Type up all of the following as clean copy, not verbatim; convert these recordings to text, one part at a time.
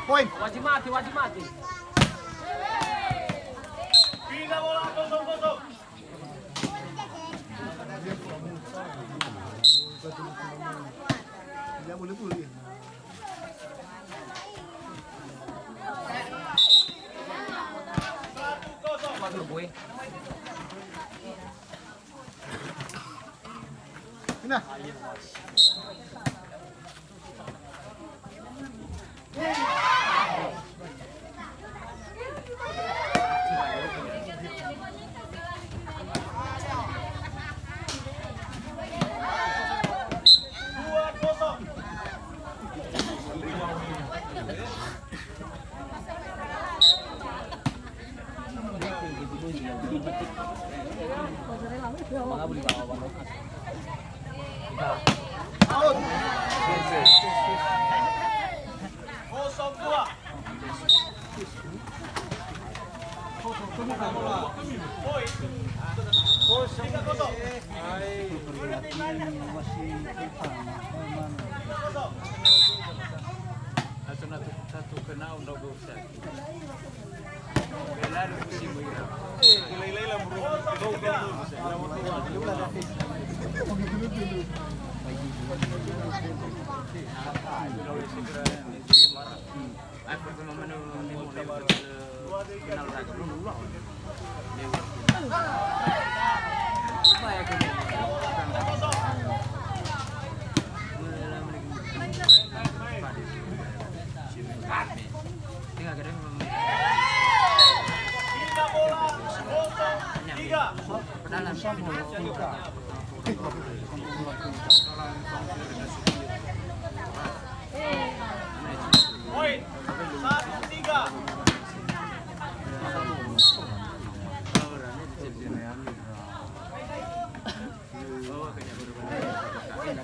Poin. Wajib mati, wajib mati. Pindah bola kosong. Dia boleh pulih. Waduh gue. Nah. Mga buli ba ako? Out. Kosong dua. Poin. 3-0. Atau satu kena undang bosan. Belar mesti berira. Leila burung. Aku cuma menunggu lewat kenal raga belum ulang. Apa ya kini? Tengah kadang Pindah bola kosong. 3. pedalan. Poin. 1-3.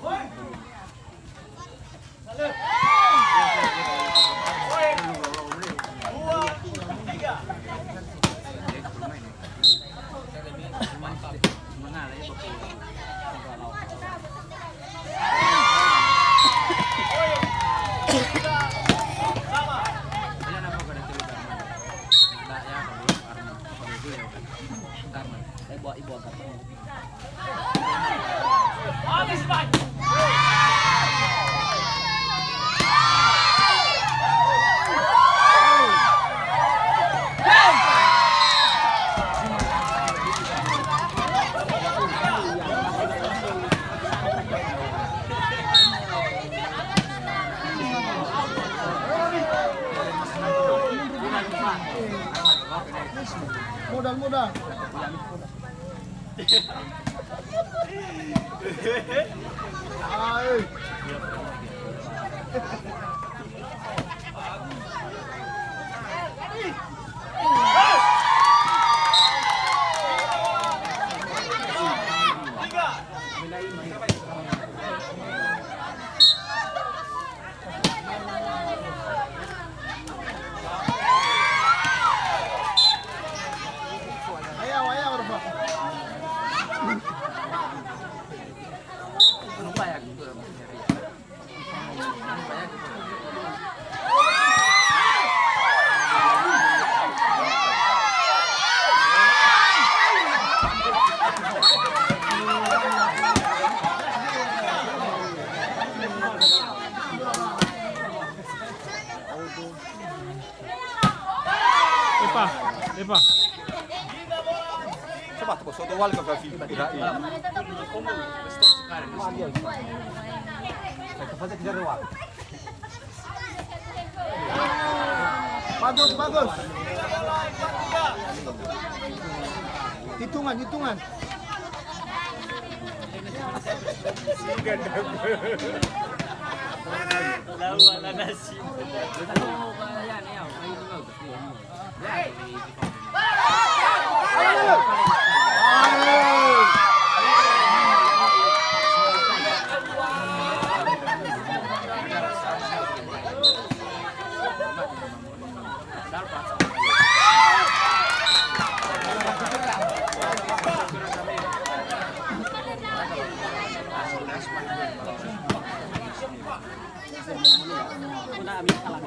Poin. 2-3. Poin. Sama. Bawa ibu agak. Habis, Pak. Modal. Ay. Ayaw, Rafa. Lupa ya gitu. Epa. Coba tu soto wal ka fi ira. Bagus. Hitungan. Lawan nasi. Una ambil kalah.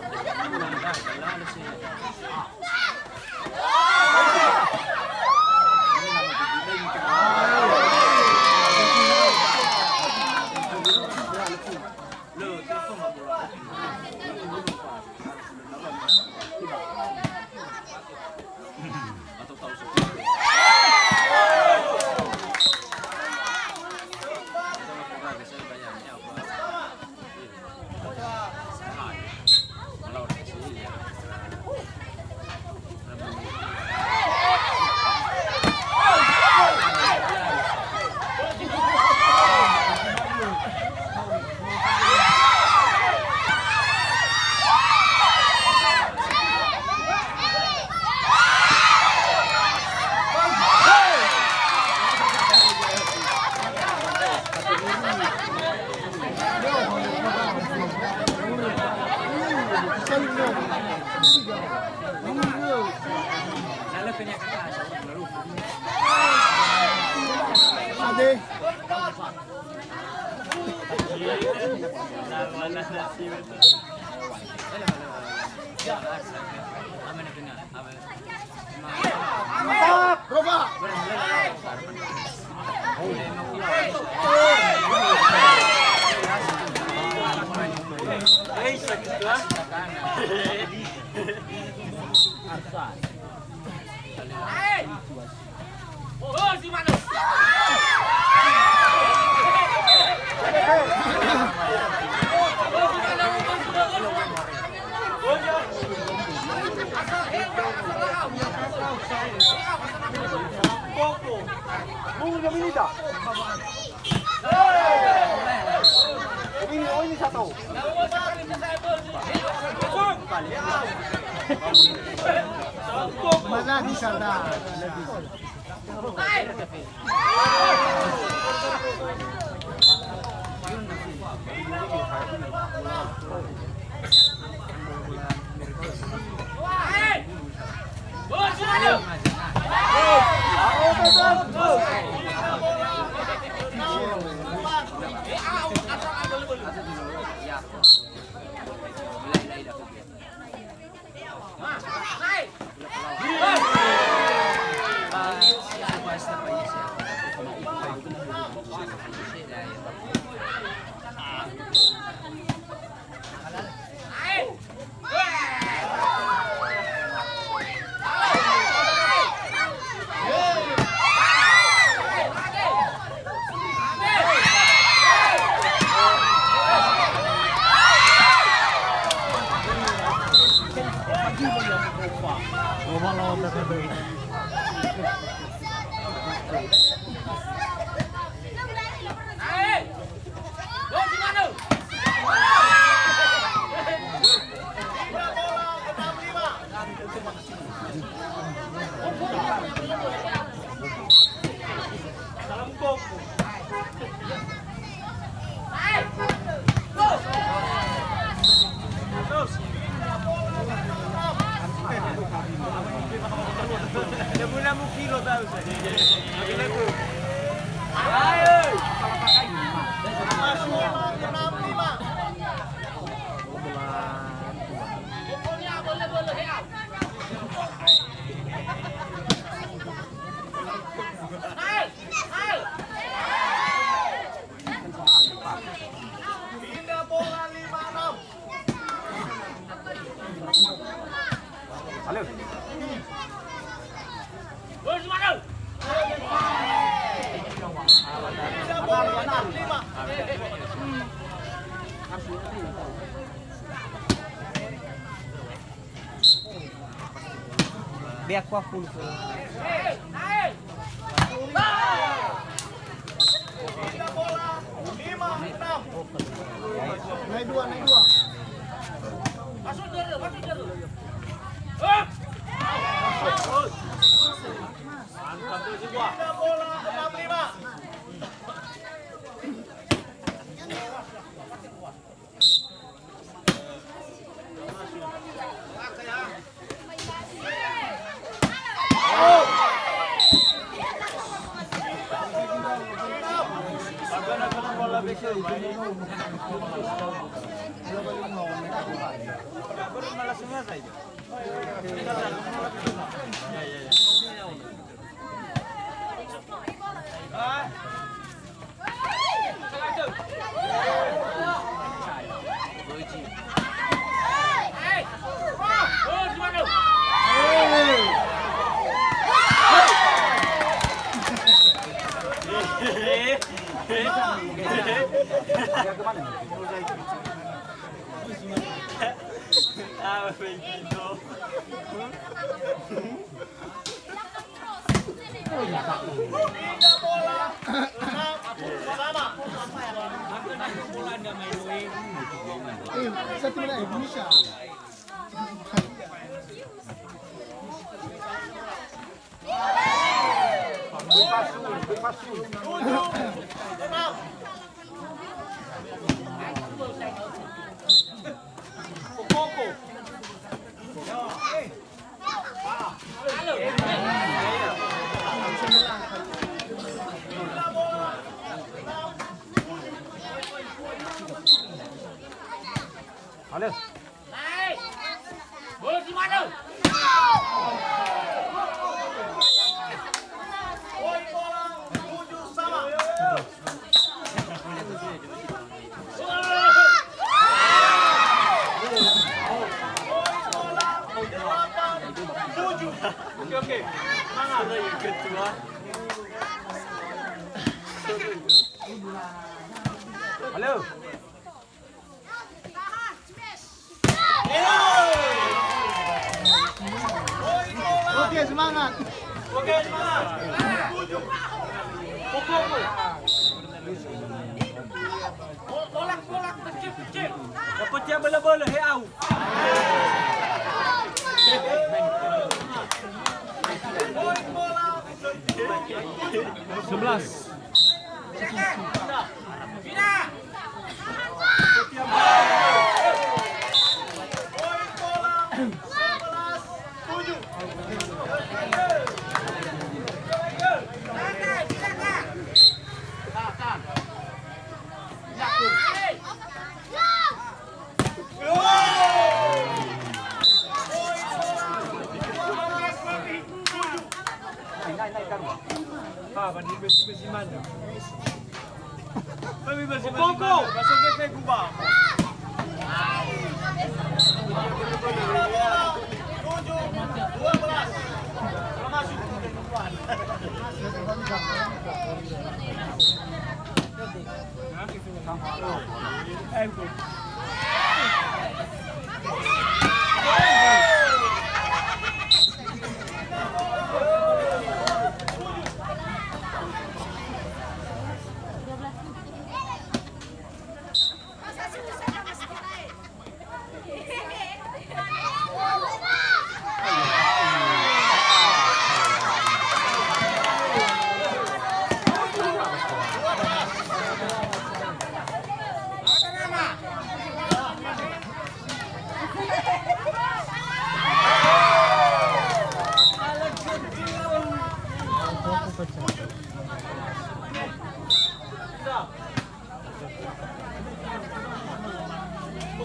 Ade. Roba. Ini satu. Mana di sana? Biar kuah full. Naik dua. Masuk dulu. Mantap tuh si gua. Bola 65. Bola besar. 11 aja. Ah, begitu. Pindah bola. Sama. Sa tim na Indonesia. Koko. Halo. Bola di mana? Poin bola 7 sama. Oke. Mana yang kedua? Halo. Oke, semangat. Oke, semangat. 7. Koko. Bolak kecil. Dapat dia bola-bola he au. Poin bola 11. Poin bola 11-7. Ah, banding besi mana? Tapi besi Koko. Masuk ke Kuba. Bola 7-12. Masuk.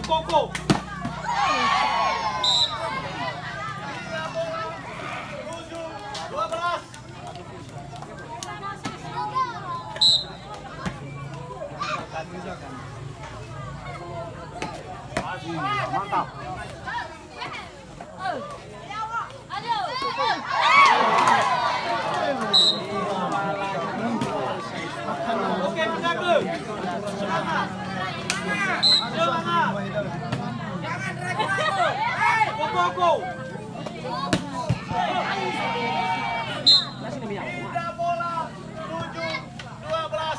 Koko. Mantap. Oke, penjaga. Semangat. Semangat. Koko. Pindah bola 7-12.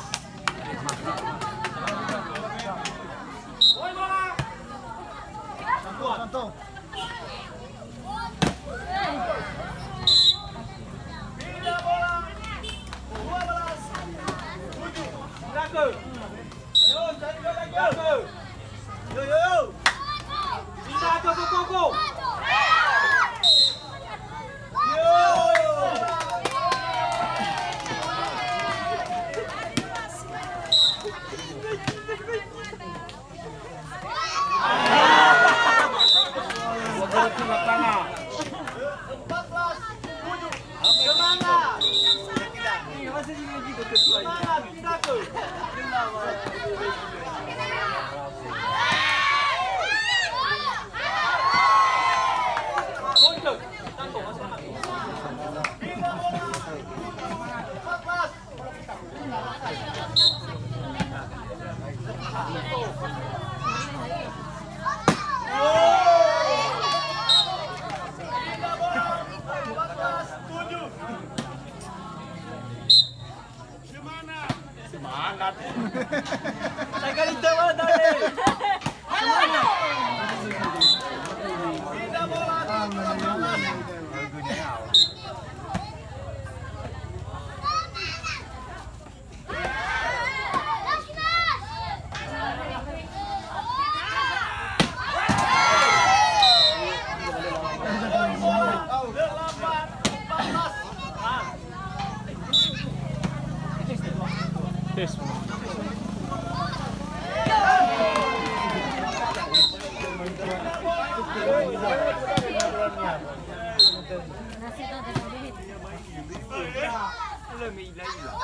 Poin bola. Kantong. Pindah bola 12-7. Penjaga. Ayo, cari bola lagi. Yo. Pindah ke Koko. Saya kali tahu tadi. Pindah bola. Lebih lagi lah.